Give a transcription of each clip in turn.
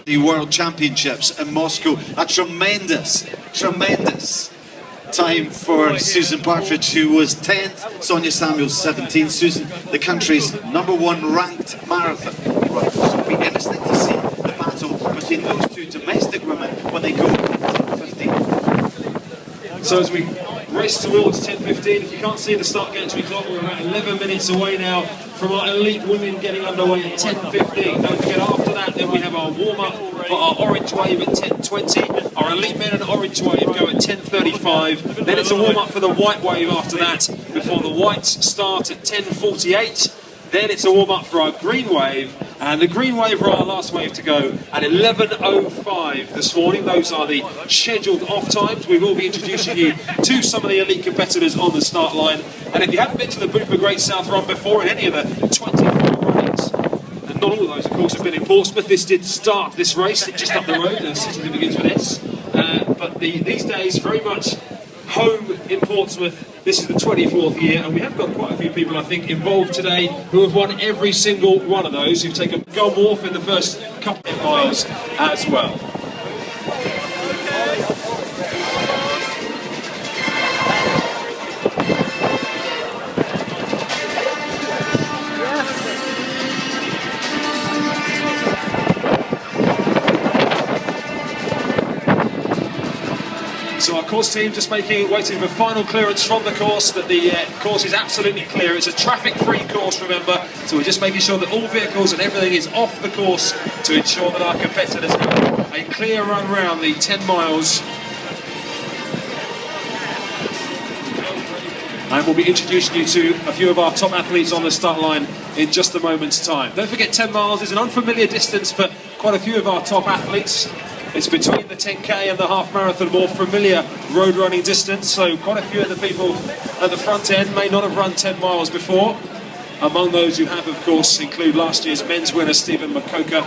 The World Championships in Moscow. A tremendous time for Susan Partridge, who was 10th, Sonia Samuels 17th. Susan, the country's #1 ranked marathon runner. So it'll be interesting to see the battle between those two domestic women when they go to 15. So as we race towards 10:15, if you can't see the start getting to the clock, we're about 11 minutes away now from our elite women getting underway at 10:15. Don't forget, after that, then we have our warm-up for our orange wave at 10:20. Our elite men and orange wave go at 10:35. Then it's a warm-up for the white wave after that, before the whites start at 10:48. Then it's a warm-up for our green wave, and the green wave are our last wave to go at 11:05 this morning. Those are the scheduled off times. We will be introducing you to some of the elite competitors on the start line. And if you haven't been to the Bupa Great South Run before in any of the 24 runnings, and not all of those, of course, have been in Portsmouth. This did start this race just up the road, a city that begins with S. But these days, very much home in Portsmouth. This is the 24th year, and we have got quite a few people, I think, involved today who have won every single one of those, who've taken gold off in the first couple of miles as well. So our course team just waiting for final clearance from the course, that the course is absolutely clear. It's a traffic-free course, remember, so we're just making sure that all vehicles and everything is off the course to ensure that our competitors have a clear run round the 10 miles. And we'll be introducing you to a few of our top athletes on the start line in just a moment's time. Don't forget, 10 miles is an unfamiliar distance for quite a few of our top athletes. It's between the 10k and the half marathon, more familiar road running distance, so quite a few of the people at the front end may not have run 10 miles before. Among those who have, of course, include last year's men's winner Stephen Makoka.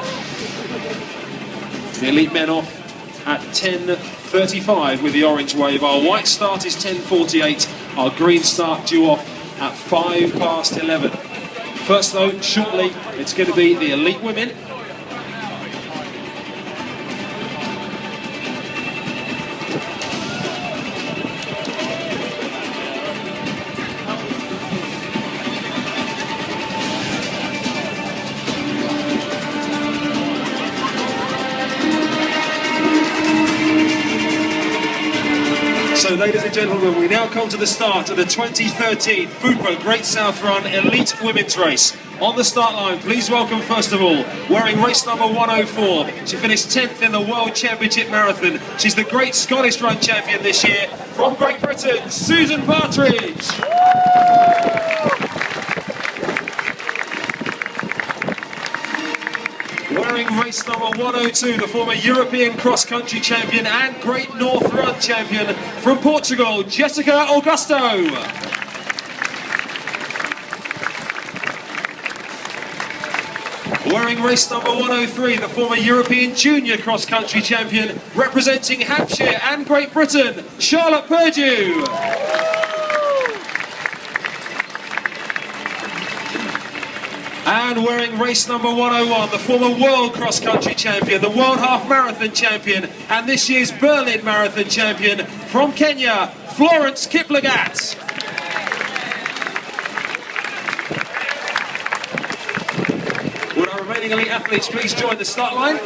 The elite men off at 10:35 with the orange wave. Our white start is 10:48, our green start due off at 11:05. First though, shortly, it's going to be the elite women. So, ladies and gentlemen, we now come to the start of the 2013 Bupa Great South Run Elite Women's Race. On the start line, please welcome, first of all, wearing race number 104. She finished 10th in the World Championship Marathon. She's the Great Scottish Run Champion this year. From Great Britain, Susan Partridge. Wearing race number 102, the former European cross-country champion and Great North Run champion from Portugal, Jessica Augusto. Wearing race number 103, the former European junior cross-country champion representing Hampshire and Great Britain, Charlotte Purdue. And wearing race number 101, the former world cross-country champion, the world half marathon champion, and this year's Berlin Marathon champion from Kenya, Florence Kiplagat. Would our remaining elite athletes please join the start line?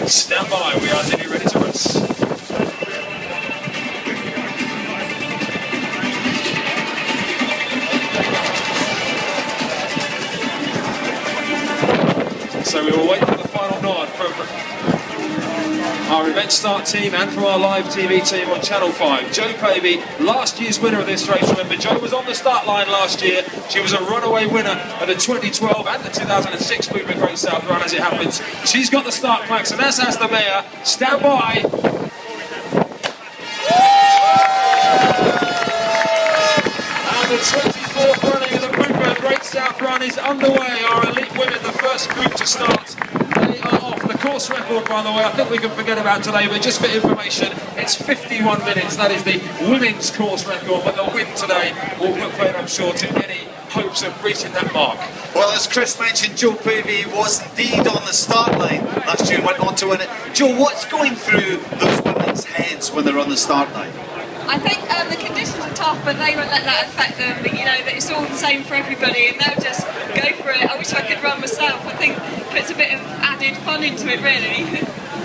Stand by, we are nearly ready to race. So we will wait for the final nod from our event start team and from our live TV team on Channel 5. Jo Pavey, last year's winner of this race. Remember, Jo was on the start line last year. She was a runaway winner of the 2012 and the 2006 Bupa Great South Run, as it happens. She's got the start plaques, and as has the mayor. Stand by. And the 24th running of the Bupa Great South Run is underway. Our elite women, the first group to start. They are off. The course record, by the way, I think we can forget about today, but just for information, it's 51 minutes. That is the women's course record, but the win today will put fate, I'm sure, to any hopes of reaching that mark. Well, as Chris mentioned, Joe Pavey was indeed on the start line last year and went on to win it. Joe, what's going through those women's heads when they're on the start line? I think the conditions are tough, but they won't let that affect them. But, you know, that it's all the same for everybody, and they'll just go for it. I wish I could run myself. I think it puts a bit of added fun into it, really.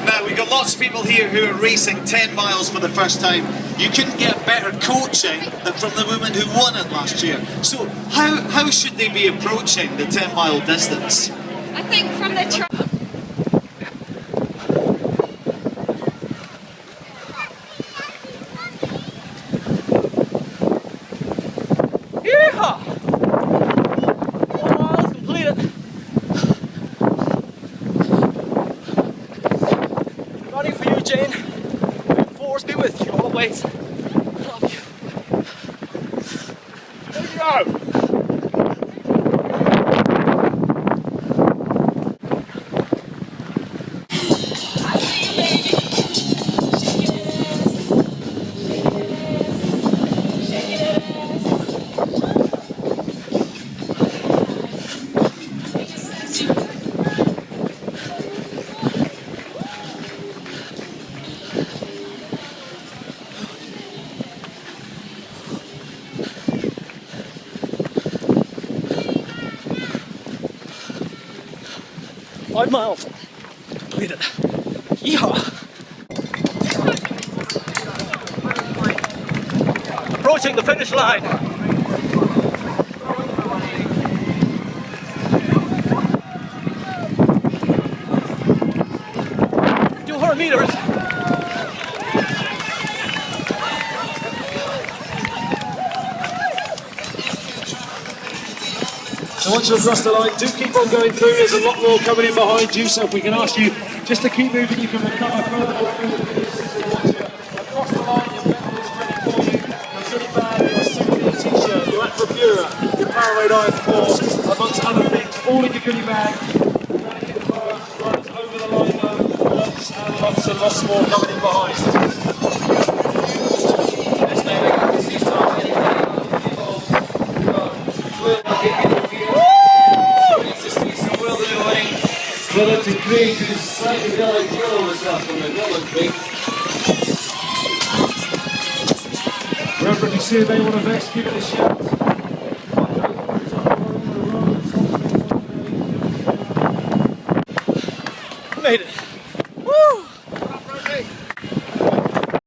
Now, we've got lots of people here who are racing 10 miles for the first time. You couldn't get better coaching than from the women who won it last year. So, how should they be approaching the 10-mile distance? I think from their Yeehaw! 4 miles completed. Running for you, Jane. Force be with you always. Love you. There you go. Five miles completed. Yeehaw! Approaching the finish line. 200 meters. So once you're across the line, do keep on going through. There's a lot more coming in behind you, so if we can ask you just to keep moving, you can recover further. Across the line, your medal is ready for you. Your goodie bag, your souvenir t-shirt, your Aquapura, your Powerade Iron 4, amongst other things, all in your goodie bag. Runs over the line though, lots and lots more coming in behind. Well, to create this psychedelic yellow stuff on the yellow creek. Reverend, you see if they want to vex, give it a shout.